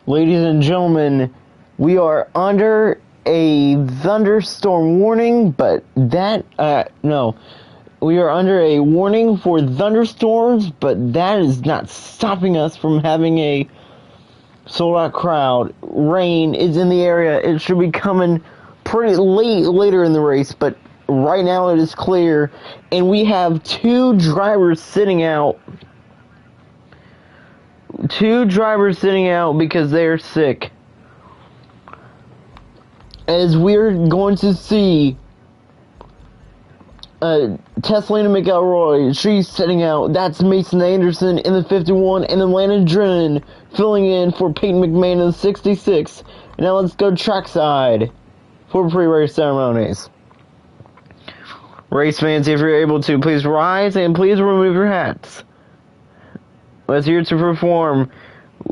Ladies and gentlemen, we are under a thunderstorm warning, but no. We are under a warning for thunderstorms, but that is not stopping us from having a sold-out crowd. Rain is in the area. It should be coming pretty later in the race, but right now it is clear, and we have two drivers sitting out. Two drivers sitting out because they're sick. As we're going to see Teslina McElroy, she's sitting out. That's Mason Anderson in the 51, and then Landon Drennan filling in for Peyton McMahon in the 66. Now let's go trackside for pre-race ceremonies. Race fans, if you're able to, please rise and please remove your hats. Let's hear to perform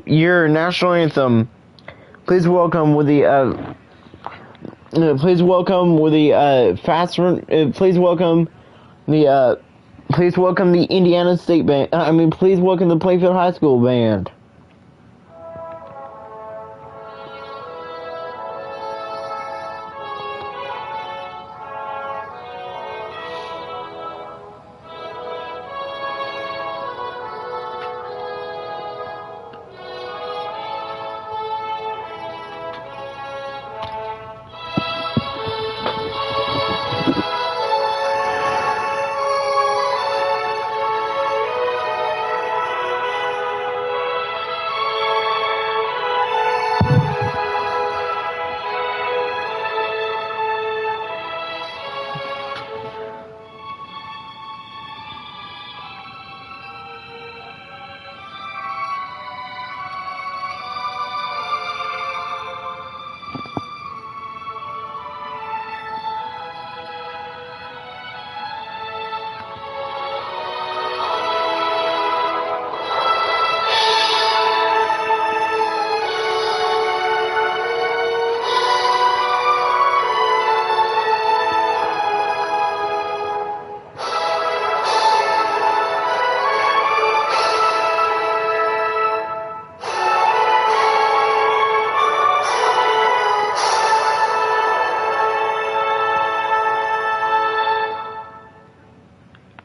your national anthem. Please welcome with the please welcome the Indiana State Band. Please welcome the Playfield High School Band.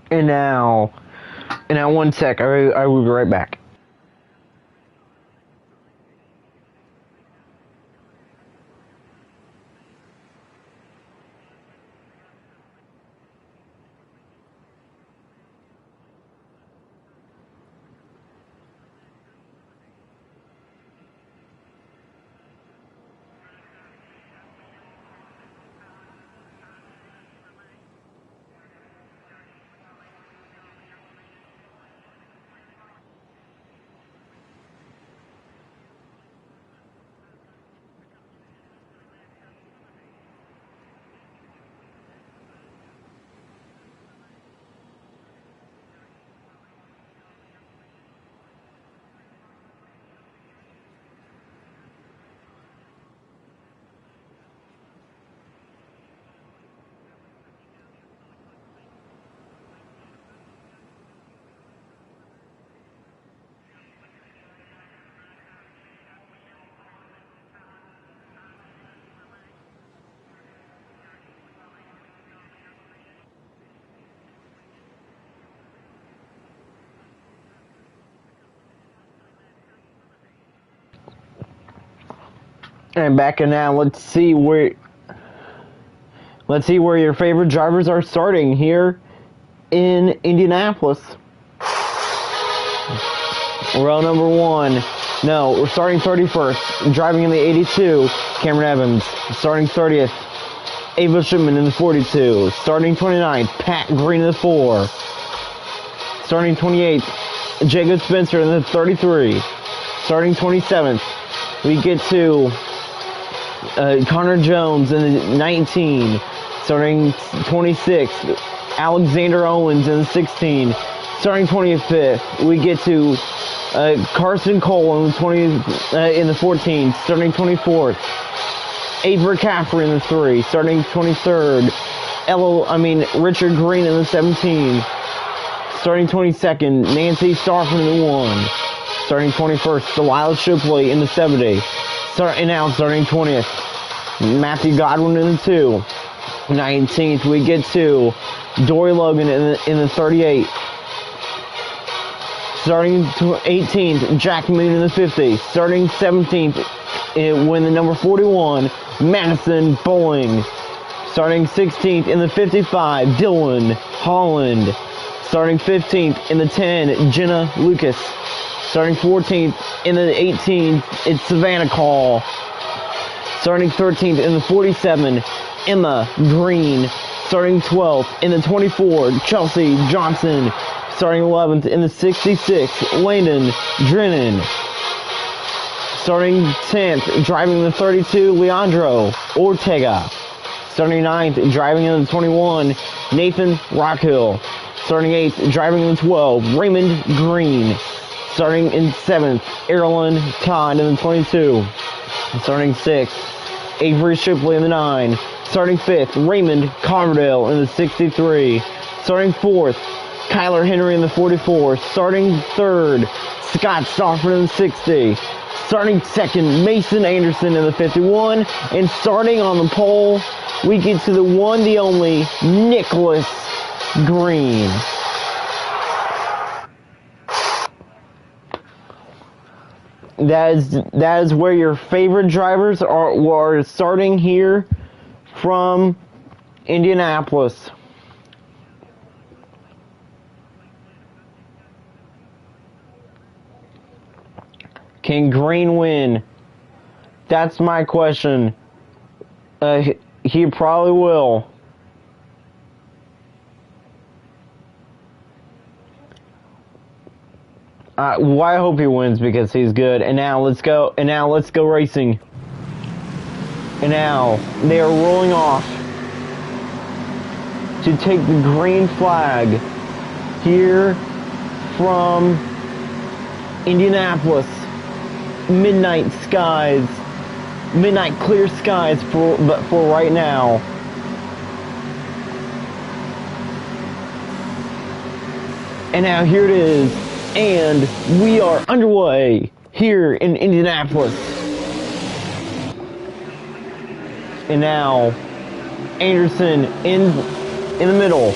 And now 1 sec, I will be right back. And back in now, let's see where your favorite drivers are starting here in Indianapolis. Row number 1. No, we're starting 31st. Driving in the 82, Cameron Evans. Starting 30th, Ava Shipman in the 42. Starting 29th, Pat Green in the 4. Starting 28th, Jacob Spencer in the 33. Starting 27th, we get to Connor Jones in the 19. Starting 26th, Alexander Owens in the 16. Starting 25th, we get to Carson Cole in the 20 in the 14. Starting 24th, Avery Caffrey in the 3. Starting 23rd, Richard Green in the 17. Starting 22nd, Nancy Starfman in the 1. Starting 21st, Delilah Shipley in the 70. Starting 20th, Matthew Godwin in the 2. 19th, we get to Dory Logan in the 38. Starting 18th, Jack Moon in the 50. Starting 17th, when the number 41, Madison Bowling. Starting 16th in the 55, Dylan Holland. Starting 15th in the 10, Jenna Lucas. Starting 14th in the 18, it's Savannah Call. Starting 13th in the 47, Emma Green. Starting 12th in the 24, Chelsea Johnson. Starting 11th in the 66, Landon Drennan. Starting 10th, driving the 32, Leandro Ortega. Starting 9th, driving in the 21, Nathan Rockhill. Starting 8th, driving in the 12, Raymond Green. Starting in 7th, Erlen Todd in the 22. Starting 6th, Avery Shipley in the 9. Starting 5th, Raymond Coverdale in the 63. Starting 4th, Kyler Henry in the 44. Starting 3rd, Scott Stafford in the 60. Starting 2nd, Mason Anderson in the 51. And starting on the pole, we get to the one, the only, Nicholas Green. That is where your favorite drivers are starting here from Indianapolis. Can Green win? That's my question. He probably will. Well, I hope he wins because he's good. And now let's go racing. And now they are rolling off to take the green flag here from Indianapolis. Midnight clear skies for right now. And now here it is, and we are underway here in Indianapolis. And now Anderson in the middle.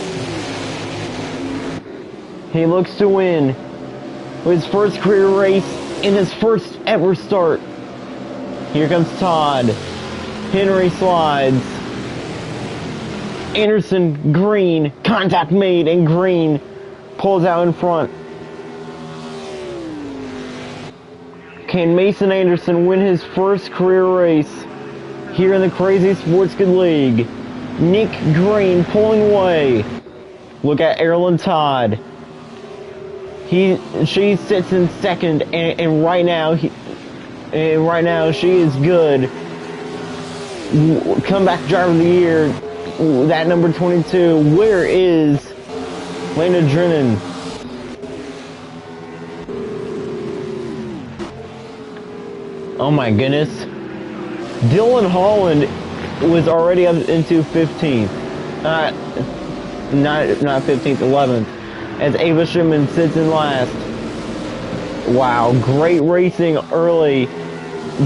He looks to win with his first career race in his first ever start. Here comes Todd. Henry slides. Anderson, Green, contact made, and Green pulls out in front. Can Mason Anderson win his first career race here in the Crazy Sports Good League? Nick Green pulling away. Look at Erlen Todd. She sits in second, and right now she is good. Comeback driver of the year, that number 22. Where is Landon Drennan? Oh my goodness. Dylan Holland was already up into 15th. Not 15th, 11th. As Ava Shimon sits in last. Wow, great racing early.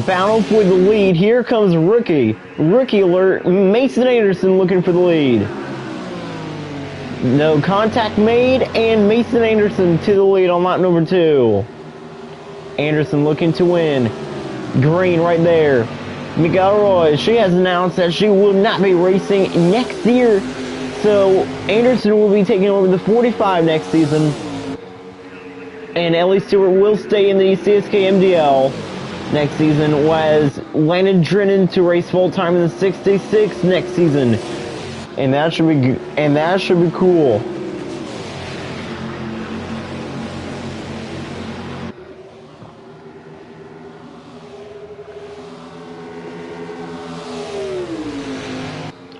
Battle for the lead. Here comes Rookie. Rookie alert. Mason Anderson looking for the lead. No contact made, and Mason Anderson to the lead on lap number 2. Anderson looking to win. Green right there. Miguel Roy, she has announced that she will not be racing next year. So Anderson will be taking over the 45 next season. And Ellie Stewart will stay in the CSK MDL next season, whereas Landon Drennan to race full-time in the 66 next season. And that should be cool.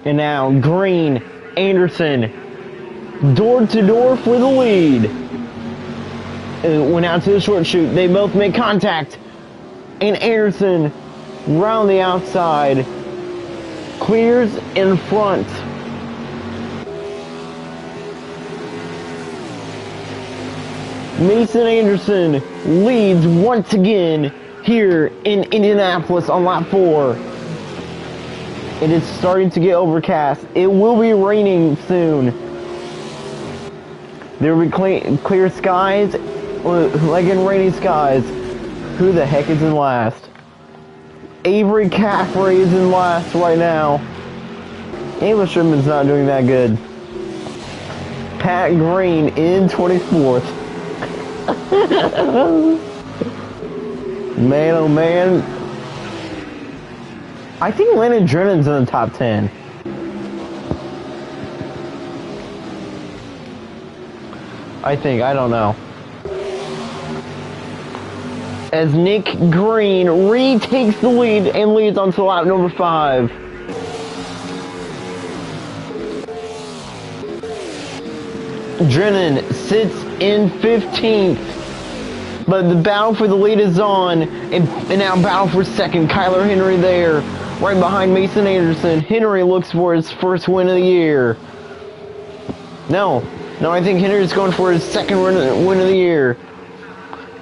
And now Green, Anderson, door to door for the lead. Went out to the short chute. They both make contact. And Anderson, round the outside, clears in front. Mason Anderson leads once again here in Indianapolis on lap 4. It is starting to get overcast. It will be raining soon. There will be clear skies, like in rainy skies. Who the heck is in last? Avery Caffrey is in last right now. Englishman's not doing that good. Pat Green in 24th. Man, oh man. I think Landon Drennan's in the top 10. I don't know. As Nick Green retakes the lead and leads onto lap number 5. Drennan sits in 15th. But the battle for the lead is on, and now battle for second. Kyler Henry there, right behind Mason Anderson. Henry looks for his first win of the year. No, I think Henry's going for his second win of the year.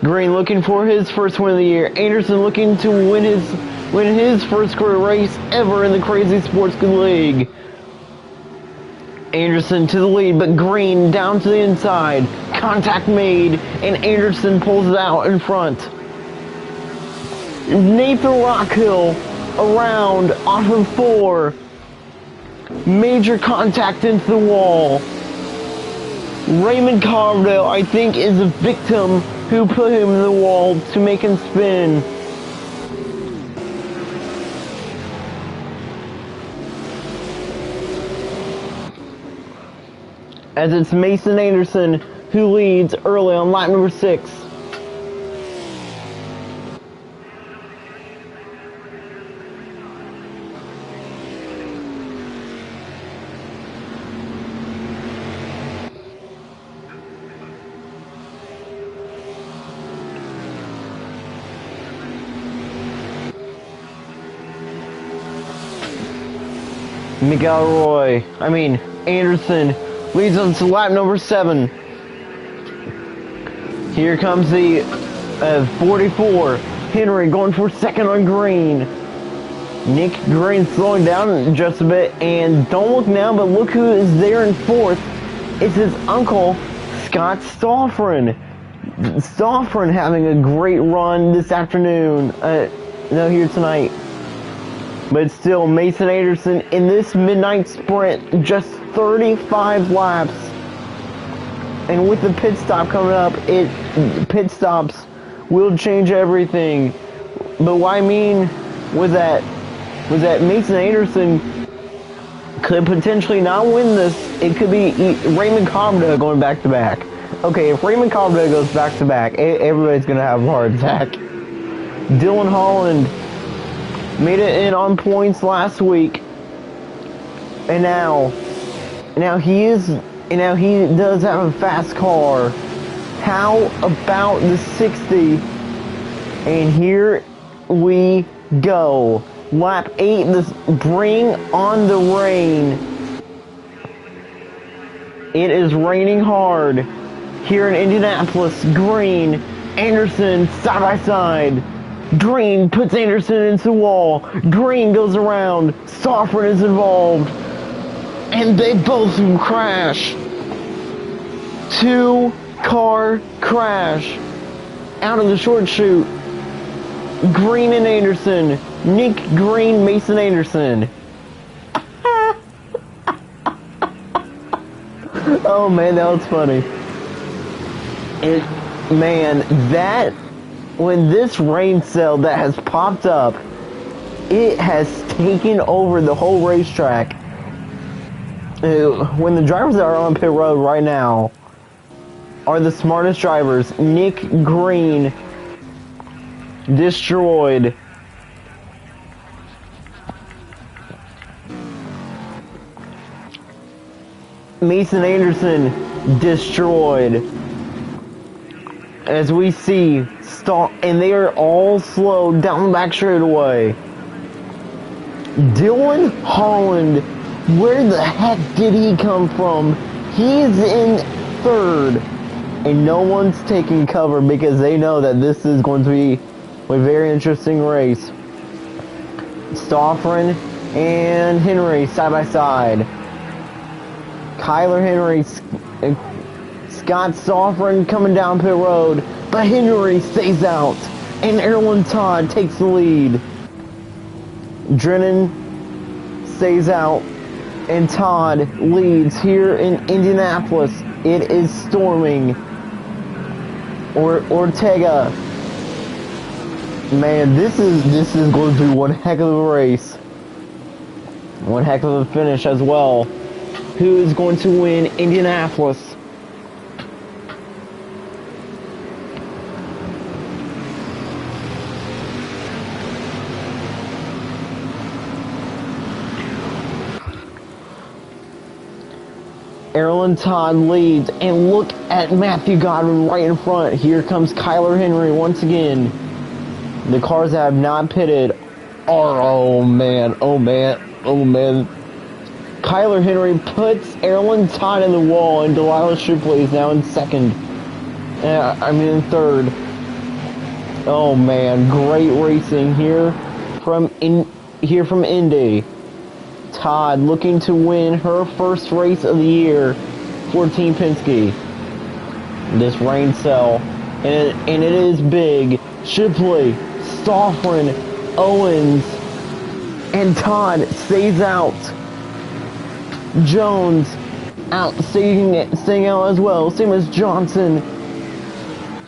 Green looking for his first win of the year. Anderson looking to win his first career race ever in the Crazy Sports Good League. Anderson to the lead, but Green down to the inside. Contact made, and Anderson pulls it out in front. Nathan Rockhill around off of 4. Major contact into the wall. Raymond Cardell, I think, is a victim who put him in the wall to make him spin. As it's Mason Anderson who leads early on lap number 6. Anderson leads on to lap number 7. Here comes the 44. Henry going for second on Green. Nick Green slowing down just a bit. And don't look now, but look who is there in 4th. It's his uncle, Scott Stoffren. Stoffren having a great run this afternoon. Here tonight. But still, Mason Anderson in this midnight sprint, just 35 laps. And with the pit stop coming up, pit stops will change everything. But what I mean was that Mason Anderson could potentially not win this. It could be Raymond Carbonell going back to back. Okay, if Raymond Carbonell goes back to back, everybody's gonna have a heart attack. Dylan Holland made it in on points last week, and now he does have a fast car. How about the 60? And here we go. Lap 8, this bring on the rain. It is raining hard here in Indianapolis. Green, Anderson, side by side. Green puts Anderson into the wall. Green goes around. Stoffren is involved. And they both crash. 2-car crash. Out of the short chute. Green and Anderson. Nick Green, Mason Anderson. Oh man, that was funny. When this rain cell that has popped up, it has taken over the whole racetrack. When the drivers that are on pit road right now are the smartest drivers. Nick Green destroyed. Mason Anderson destroyed. As we see, and they are all slow down the back straightaway. Dylan Holland, where the heck did he come from? He's in 3rd. And no one's taking cover because they know that this is going to be a very interesting race. Stoffren and Henry side by side. Kyler Henry, Scott Stoffren coming down pit road, but Henry stays out, and Erlen Todd takes the lead. Drennan stays out, and Todd leads here in Indianapolis. It is storming. Ortega. Man, this is going to be one heck of a race. One heck of a finish as well. Who is going to win Indianapolis? Erlen Todd leads, and look at Matthew Godwin right in front. Here comes Kyler Henry once again. The cars that have not pitted are, oh man. Kyler Henry puts Erlen Todd in the wall, and Delilah Shipley is now in second. In third. Oh man, great racing here from Indy. Todd looking to win her first race of the year for Team Penske. This rain cell, and it is big. Shipley, Stoffren, Owens, and Todd stays out. Jones out, staying out as well. Same as Johnson,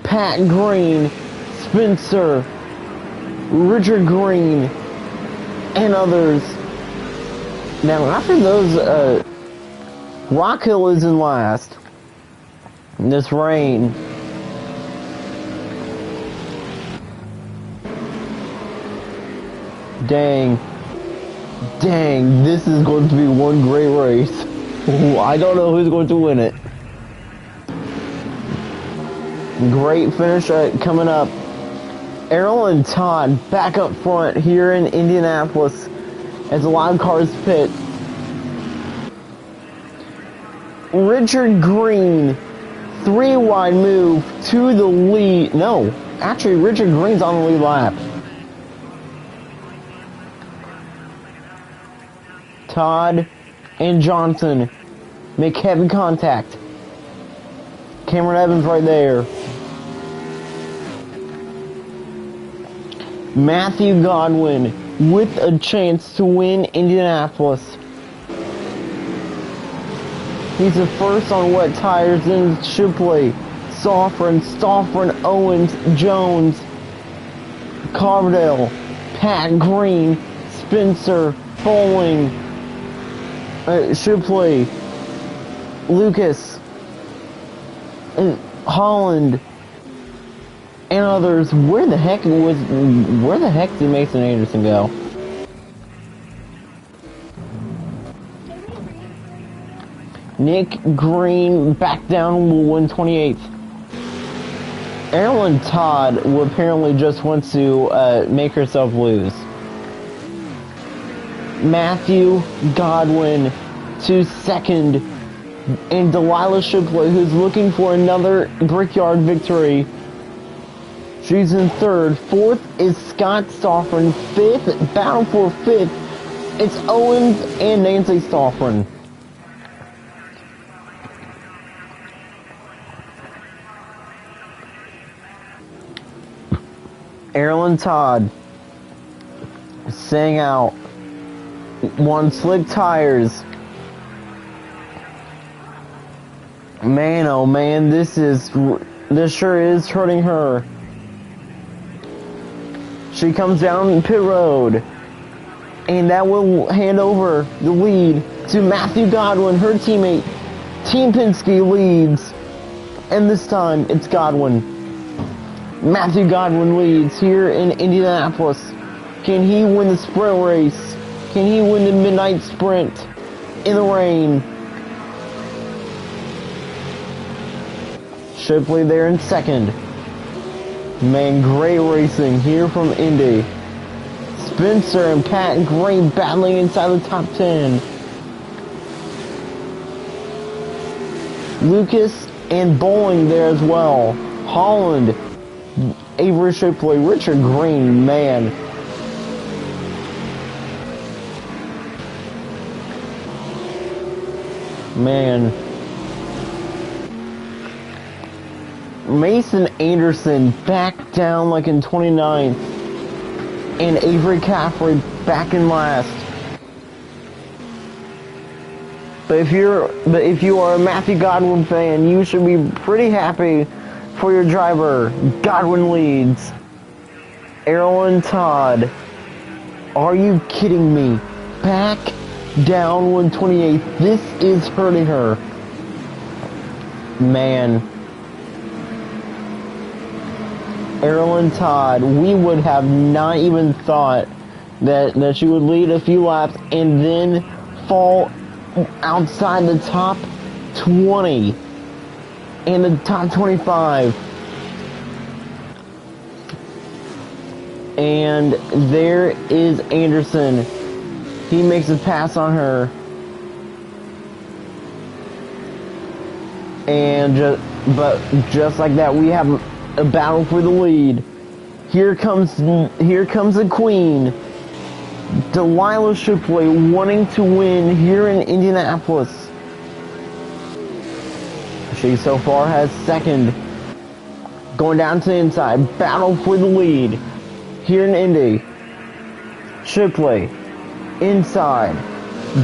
Pat Green, Spencer, Richard Green, and others. Now, after those, Rock Hill is in last. This rain. Dang, this is going to be one great race. I don't know who's going to win it. Great finish coming up. Erlen Todd back up front here in Indianapolis as the live cars pit. Richard Green, 3-wide move to the lead. No, actually Richard Green's on the lead lap. Todd and Johnson make heavy contact. Cameron Evans right there. Matthew Godwin with a chance to win Indianapolis. He's the first on wet tires, then Shipley, Stoffren, Owens, Jones, Carbondale, Pat Green, Spencer, Bowling, Shipley, Lucas, and Holland, and others. Where the heck did Mason Anderson go? Nick Green back down will win 28th. Erlen Todd will apparently just want to make herself lose. Matthew Godwin to second, and Delilah Shipley, who's looking for another Brickyard victory. She's in third. Fourth is Scott Stoffren. Fifth, battle for fifth, it's Owens and Nancy Stoffren. Erlen Todd staying out. One slick tires. Man, oh man, this sure is hurting her. She comes down pit road, and that will hand over the lead to Matthew Godwin, her teammate. Team Penske leads, and this time it's Godwin. Matthew Godwin leads here in Indianapolis. Can he win the sprint race? Can he win the midnight sprint in the rain? Shipley there in second. Man, great racing here from Indy. Spencer and Pat Green battling inside the top 10. Lucas and bowling there as well. Holland, Avery Shipley, Richard Green, man. Mason Anderson back down like in 29th, and Avery Caffrey back in last. But if you are a Matthew Godwin fan, you should be pretty happy for your driver. Godwin leads. Erlen Todd, are you kidding me? Back down 128th. This is hurting her. Man. Erlen Todd, we would have not even thought that she would lead a few laps and then fall outside the top 20 and the top 25. And there is Anderson. He makes a pass on her. And just like that, we have a battle for the lead. Here comes the queen, Delilah Shipley, wanting to win here in Indianapolis. She so far has second. Going down to the inside, battle for the lead here in Indy. Shipley inside,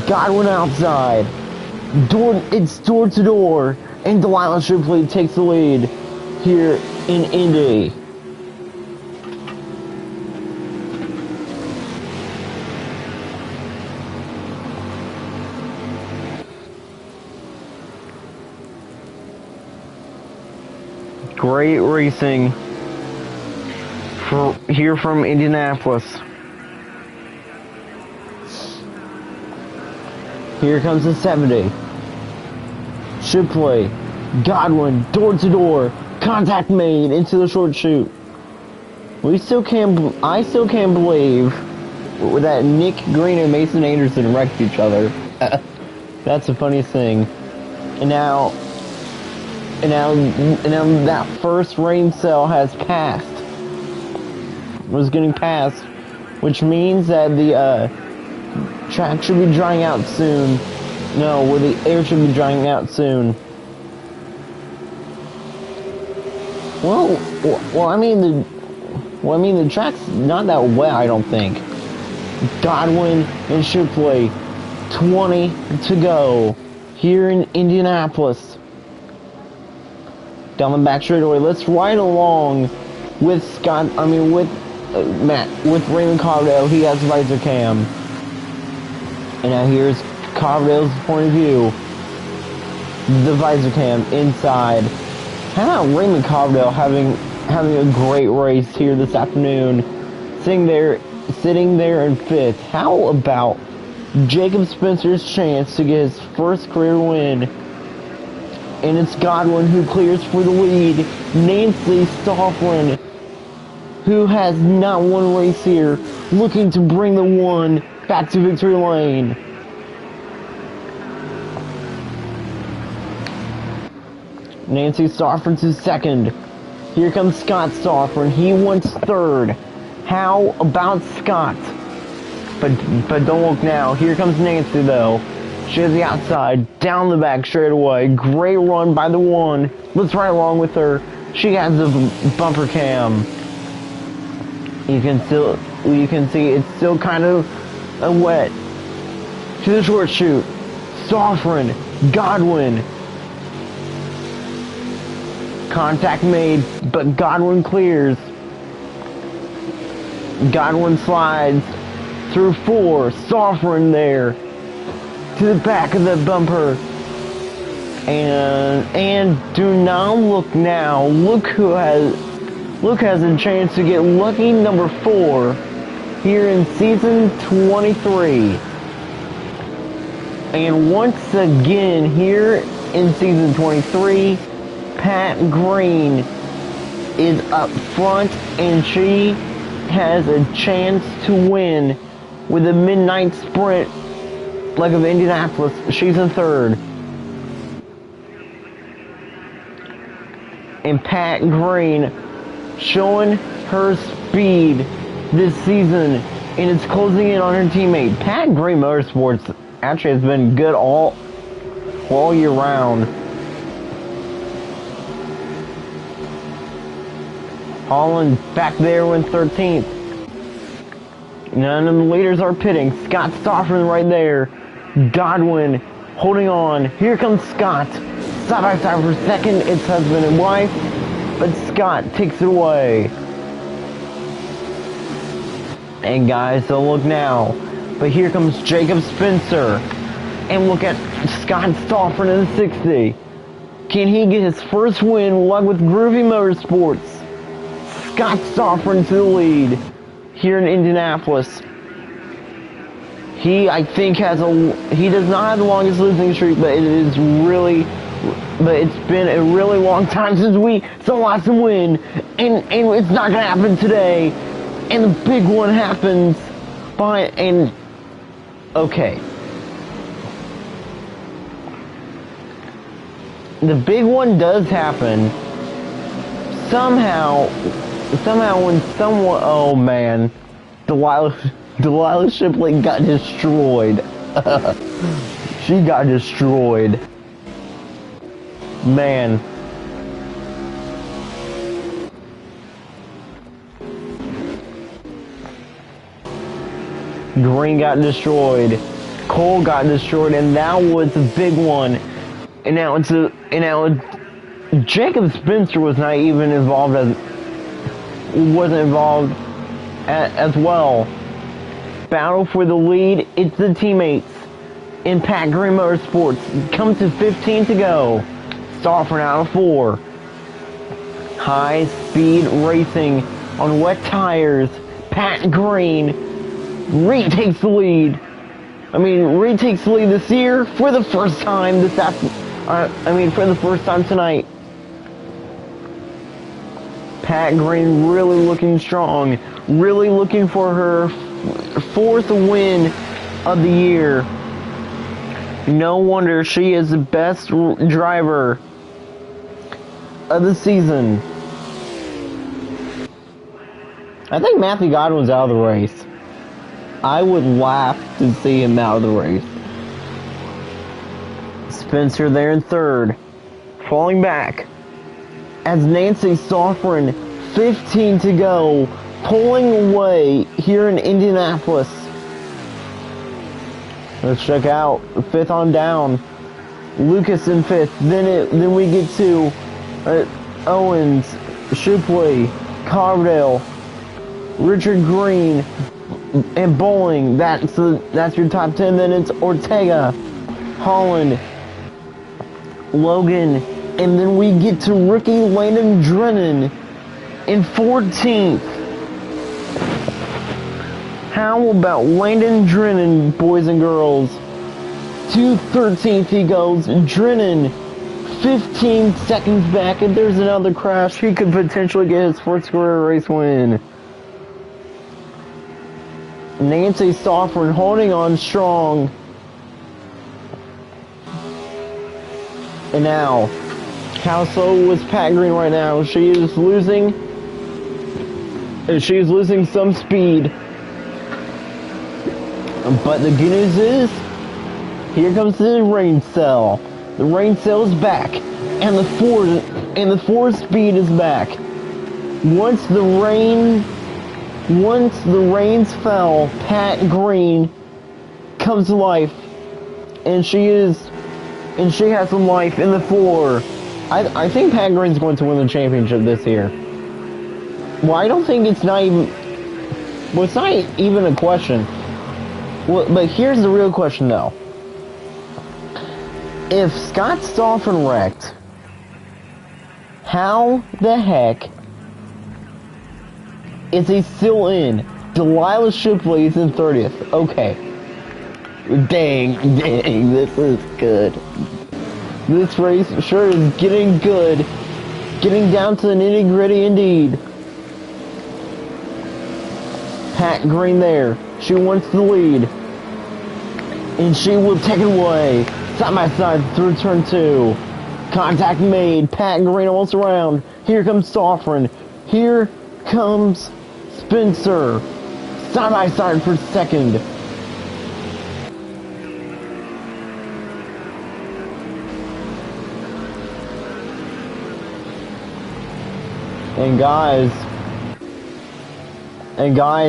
Godwin outside. It's door to door, and Delilah Shipley takes the lead here in Indy. Great racing here from Indianapolis. Here comes the 70. Shipley, Godwin, door to door, contact made into the short chute. I still can't believe that Nick Green and Mason Anderson wrecked each other. That's the funniest thing. And now that first rain cell has passed. Was getting passed, which means that the track should be drying out soon. No, where the air should be drying out soon. Well, I mean the track's not that wet, I don't think. Godwin and Shipley, 20 to go here in Indianapolis. Down the back straightaway, let's ride along with with Raymond Coverdale. He has visor cam. And now here's Coverdale's point of view. The visor cam inside. How about Raymond Coverdale having a great race here this afternoon? Sitting there in 5th. How about Jacob Spencer's chance to get his first career win? And it's Godwin who clears for the lead. Nancy Stofflin, who has not won a race here, looking to bring the one back to victory lane. Nancy Stofflin to second. Here comes Scott Stofflin. He wants third. How about Scott? But don't look now. Here comes Nancy though. She has the outside, down the back straight away. Great run by the one. Let's ride along with her. She has the bumper cam. You can see it's still kind of wet. To the short chute. Stofflin, Godwin. Contact made, but Godwin clears. Godwin slides through 4. Stofflin there. To the back of the bumper. And do not look now. Look has a chance to get lucky number 4 here in season 23. And once again here in season 23, Pat Green is up front and she has a chance to win with the midnight sprint leg of Indianapolis. She's in 3rd. And Pat Green showing her speed this season, and it's closing in on her teammate. Pat Green Motorsports actually has been good all year round. Holland back there in 13th. None of the leaders are pitting. Scott Stoffman right there. Godwin holding on. Here comes Scott. Side by side for second. It's husband and wife. But Scott takes it away. And guys, so look now. But here comes Jacob Spencer. And look at Scott Stoffman in the 60. Can he get his first win along with Groovy Motorsports? Scott Stoffman to the lead here in Indianapolis. He, I think, he does not have the longest losing streak, but it's been a really long time since we saw Watson win, and it's not gonna happen today. And the big one happens okay. The big one does happen somehow when someone, oh man, Delilah Shipley got destroyed. She got destroyed. Man. Green got destroyed. Cole got destroyed, and that was the big one. And now Jacob Spencer was not even involved as well. Battle for the lead. It's the teammates in Pat Green Motorsports. Come to 15 to go. Stoffman out of 4. High speed racing on wet tires. Pat Green retakes the lead. Retakes the lead this year for the first time for the first time tonight. Pat Green really looking strong. Really looking for her 4th win of the year. No wonder she is the best driver of the season. I think Matthew Godwin's out of the race. I would laugh to see him out of the race. Spencer there in 3rd. Falling back. As Nancy Stoffman, 15 to go. Pulling away here in Indianapolis. Let's check out 5th on down. Lucas in 5th. Then we get to Owens, Shipley, Cardale, Richard Green, and Bowling. That's your top 10. Then it's Ortega, Holland, Logan, and then we get to rookie Landon Drennan in 14th. How about Landon Drennan, boys and girls? To 13th he goes. Drennan, 15 seconds back, and there's another crash. He could potentially get his first career race win. Nancy Stoffman holding on strong. And now, how slow was Pat Green right now? She is losing some speed. But the good news is, here comes the rain cell. The rain cell is back, and the Ford speed is back. Once the rains fell, Pat Green comes to life, and she has some life in the 4. I think Pat Green's going to win the championship this year. Well, I don't think it's not even a question. Well, but here's the real question, though. If Scott Stoffman wrecked, how the heck is he still in? Delilah Shipley is in 30th. Okay. Dang, this is good. This race sure is getting good. Getting down to the nitty-gritty indeed. Pat Green there. She wants the lead. And she will take it away. Side by side through turn 2. Contact made. Pat Green almost around. Here comes Soffren. Here comes Spencer. Side by side for second. And guys,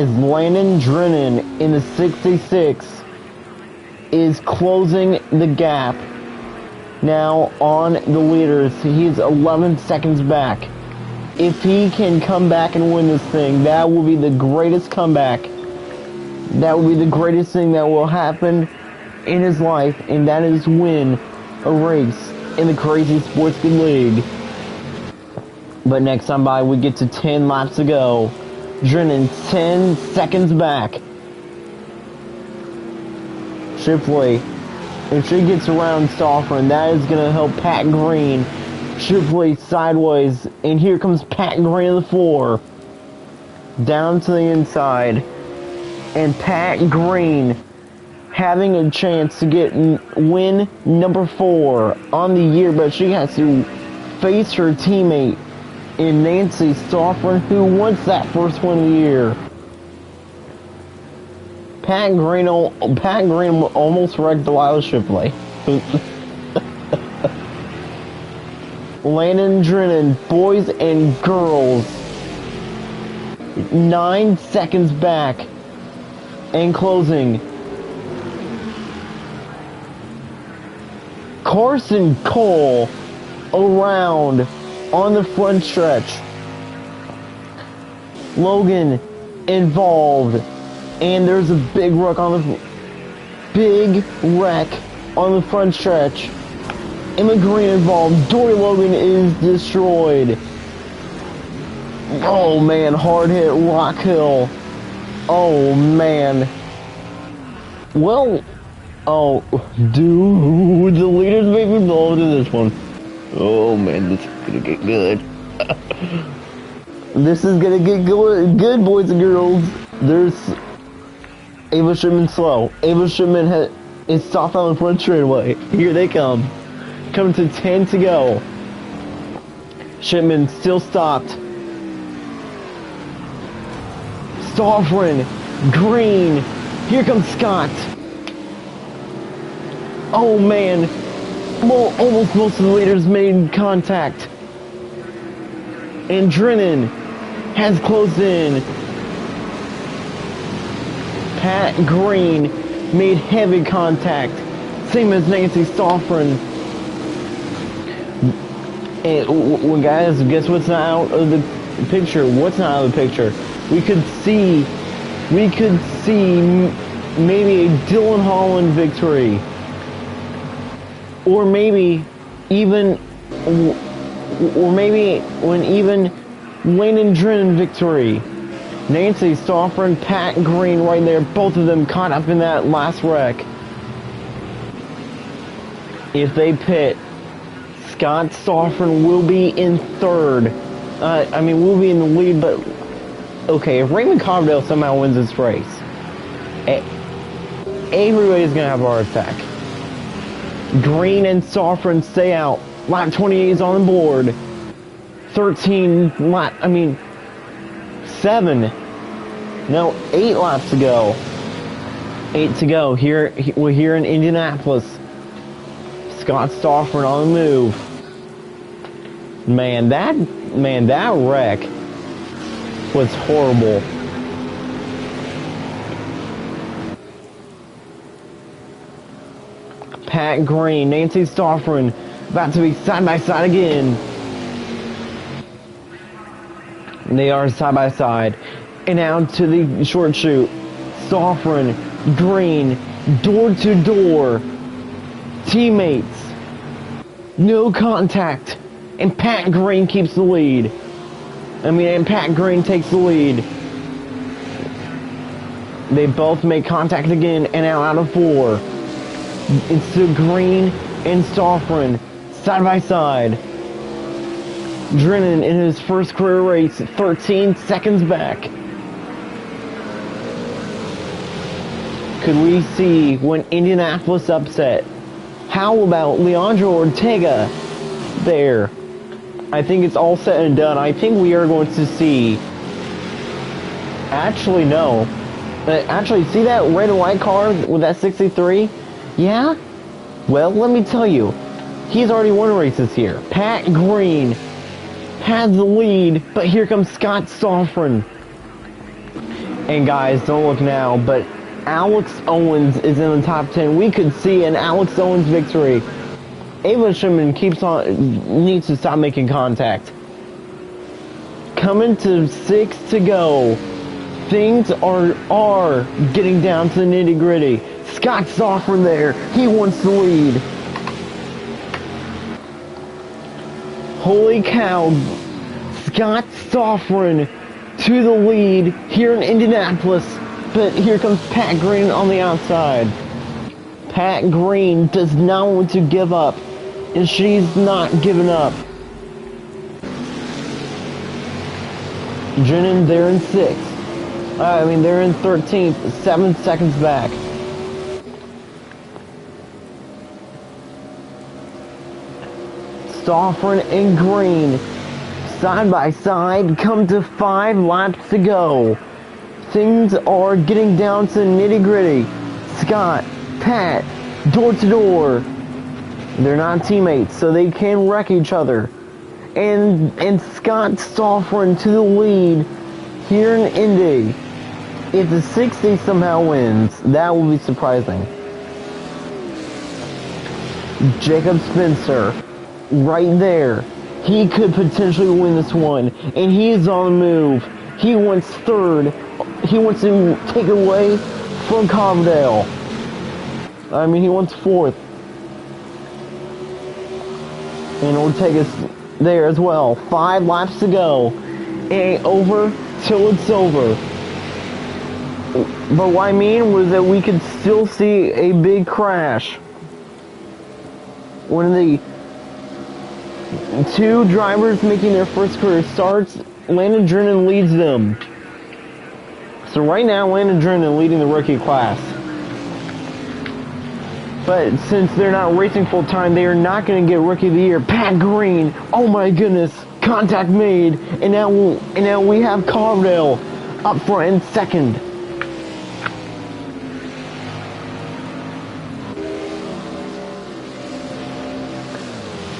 Landon Drennan in the 66 is closing the gap now on the leaders. He's 11 seconds back. If he can come back and win this thing, that will be the greatest comeback. That will be the greatest thing that will happen in his life, and that is win a race in the Crazy Sportsman League. But next time by, we get to 10 laps to go. Drennan 10 seconds back. Shipley, if she gets around Soffren, that is going to help Pat Green. Shipley sideways, and here comes Pat Green in the 4. Down to the inside. And Pat Green having a chance to get win number 4 on the year, but she has to face her teammate in Nancy Soffren, who wants that first win of the year. Pat Green almost wrecked Delilah Shipley. Landon Drennan, boys and girls, 9 seconds back and closing. Carson Cole around on the front stretch. Logan involved, and there's a big wreck on the front stretch. Emma Green involved. Dory Logan is destroyed. Oh man, hard hit Rock Hill. Oh man. Well, oh dude, the leaders may be involved in this one. Oh man, this is gonna get good. This is gonna get good, boys and girls. There's Ava Shipman slow. Ava Shipman is stopped on the front straightaway. Here they come. Coming to 10 to go. Shipman still stopped. Soffren, Green. Here comes Scott. Oh man. Well, almost most of the leaders made contact. And Drennan has closed in. Pat Green made heavy contact. Same as Nancy Soffren. And well, guys, guess what's not out of the picture? What's not out of the picture? We could see maybe a Dylan Holland victory. Or maybe even Landon Drennan victory. Nancy Soffren, Pat Green right there, both of them caught up in that last wreck. If they pit, Scott Soffren will be in third. Will be in the lead, but okay, if Raymond Coverdale somehow wins this race, everybody's gonna have a heart attack. Green and Soffren stay out. Lap 28 is on the board. 8 laps to go. 8 to go. We're here in Indianapolis. Scott Soffren on the move. Man, that wreck was horrible. Pat Green, Nancy Soffren, about to be side by side again. They are side by side. And now to the short chute. Soffren, Green, door to door. Teammates. No contact. And Pat Green keeps the lead. And Pat Green takes the lead. They both make contact again, and now out of 4. It's the Green and Soffren, side by side. Drennan in his first career race, 13 seconds back. Could we see when Indianapolis upset? How about Leandro Ortega there. I think it's all said and done. I think we are going to see... Actually, no. Actually, see that red and white car with that 63? Yeah? Well, let me tell you. He's already won races here. Pat Green has the lead, but here comes Scott Stoffren. And guys, don't look now, but Alex Owens is in the top 10. We could see an Alex Owens victory. Ava Schumann needs to stop making contact. Coming to 6 to go. Things are getting down to the nitty gritty. Scott Stoffren there. He wants the lead. Holy cow. Scott Stoffren to the lead here in Indianapolis. But here comes Pat Green on the outside. Pat Green does not want to give up. And she's not giving up. Drennan, they're in 6th. They're in 13th. 7 seconds back. Stoffren and Green, side by side, come to 5 laps to go. Things are getting down to nitty gritty. Scott, Pat, door to door. They're not teammates, so they can wreck each other. And Scott Stoffren to the lead here in Indy. If the 60 somehow wins, that will be surprising. Jacob Spencer, right there. He could potentially win this one, and he is on the move. He wants 3rd. He wants to take away from Carbondale. He wants 4th. And Ortega's there as well. 5 laps to go. It ain't over till it's over. But what I mean was that we could still see a big crash. One of the 2 drivers making their first career starts, Landon Drennan leads them. So right now, Landon Drennan leading the rookie class. But since they're not racing full time, they are not going to get Rookie of the Year. Pat Green, oh my goodness, contact made, and now we have Carbondale up front in 2nd.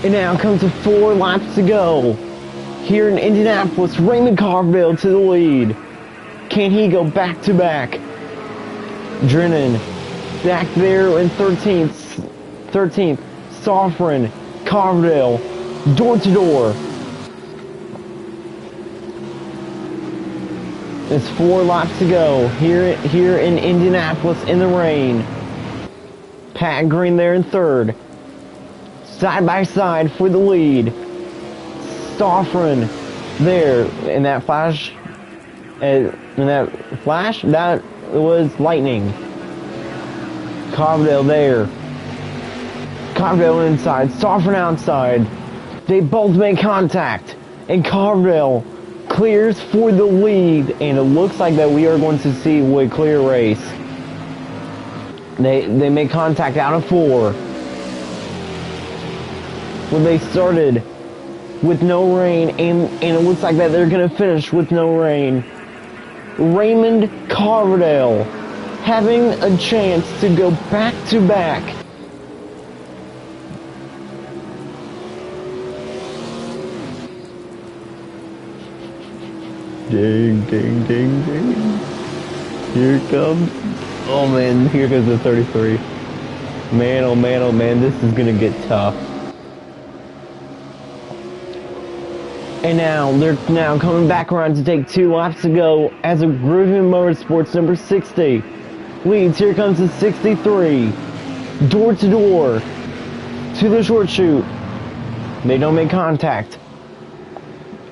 And now comes to 4 laps to go. Here in Indianapolis, Raymond Carbondale to the lead. Can he go back to back? Drennan back there in 13th. Stoffren, Carbondale, door to door. It's 4 laps to go here in Indianapolis in the rain. Pat Green there in 3rd. Side by side for the lead. Stoffren there in that flash. That was lightning. Carbondale there. Carbondale inside. Stoffren outside. They both make contact. And Carbondale clears for the lead. And it looks like that we are going to see a clear race. They make contact out of 4. When they started with no rain, and it looks like that they're going to finish with no rain. Raymond Carbondale having a chance to go back to back. Ding, ding, ding, ding. Here it comes. Oh man, here goes the 33. Man, oh man, oh man, this is going to get tough. And now, they're now coming back around to take 2 laps to go as a Groovian Motorsports number 60 leads. Here comes the 63. Door to door to the short chute. They don't make contact.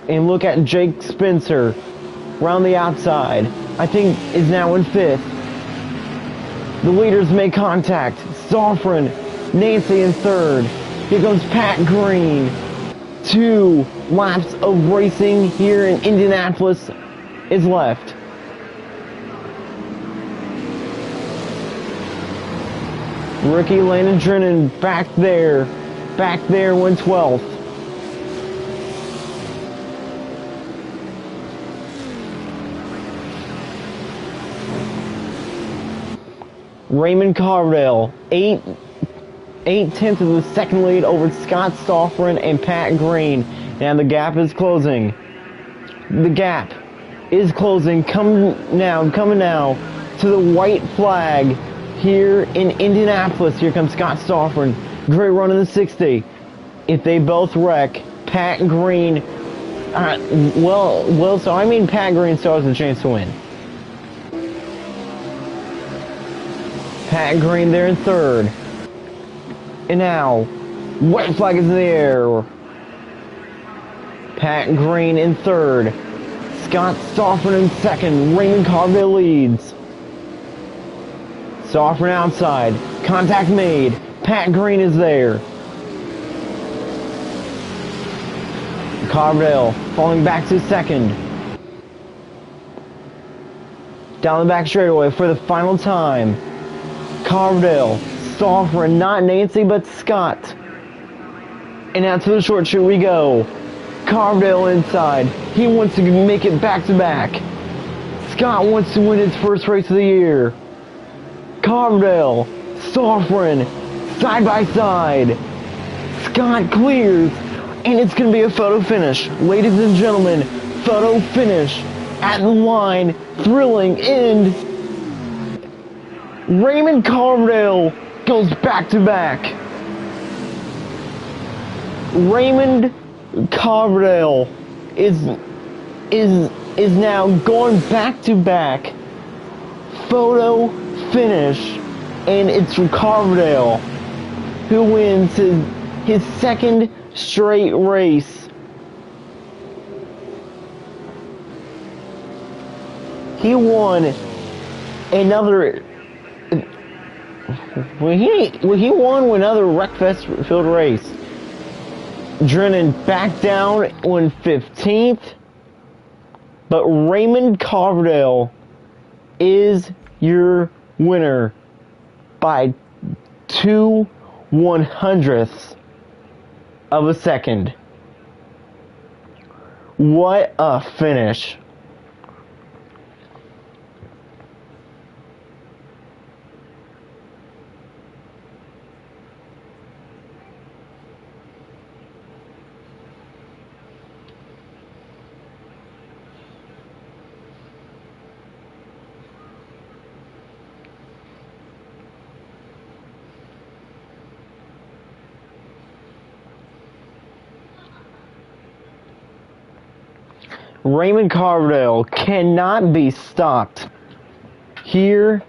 And look at Jake Spencer around the outside. I think is now in 5th. The leaders make contact. Stoffren, Nancy in 3rd. Here comes Pat Green. 2 laps of racing here in Indianapolis is left. Rookie Landon Drennan back there 1/12. Raymond Cardale, 8/10 of the second lead over Scott Stoffren and Pat Green. Now the gap is closing. The gap is closing. Coming now to the white flag here in Indianapolis. Here comes Scott Stoffren. Great run in the 60. If they both wreck, Pat Green, Pat Green still has a chance to win. Pat Green there in third. And now, white flag is in the air. Pat Green in third. Scott Stoffren in second. Raymond Cardale leads. Stoffren outside. Contact made. Pat Green is there. Cardale falling back to second. Down the back straightaway for the final time. Cardale, Stoffren, not Nancy but Scott. And out to the short chute we go. Cardale inside. He wants to make it back to back. Scott wants to win his first race of the year. Cardale, Stoffren, side by side. Scott clears. And it's going to be a photo finish. Ladies and gentlemen, photo finish at the line. Thrilling end. Raymond Cardale goes back to back. Raymond Cardale is now going back to back. Photo finish. And it's Cardale who wins his second straight race. He won another. He won another Wreckfest field race. Drennan back down in 15th, but Raymond Cardale is your winner by 2/100ths of a second. What a finish. Raymond Cardale cannot be stopped here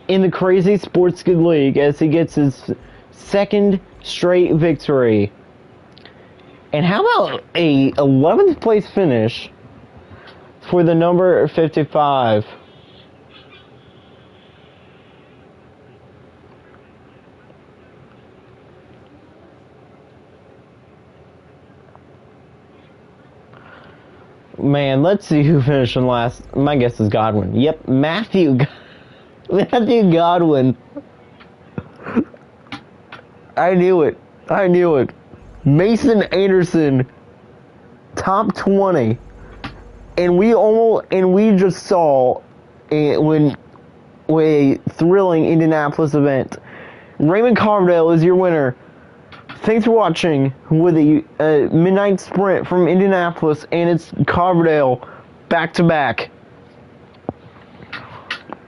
in the Crazy Sports Good League as he gets his second straight victory. And how about a 11th place finish for the number 55? Man, let's see who finished in last. My guess is Godwin. Yep, Matthew Godwin. I knew it. Mason Anderson, top 20, and we just saw a thrilling Indianapolis event. Raymond Cardale is your winner. Thanks for watching with the midnight sprint from Indianapolis, and it's Cardale back to back.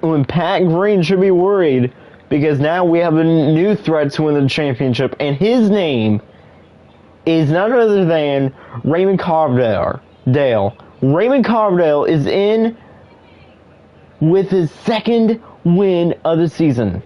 When Pat Green should be worried because now we have a new threat to win the championship, and his name is none other than Raymond Cardale. Raymond Cardale is in with his second win of the season.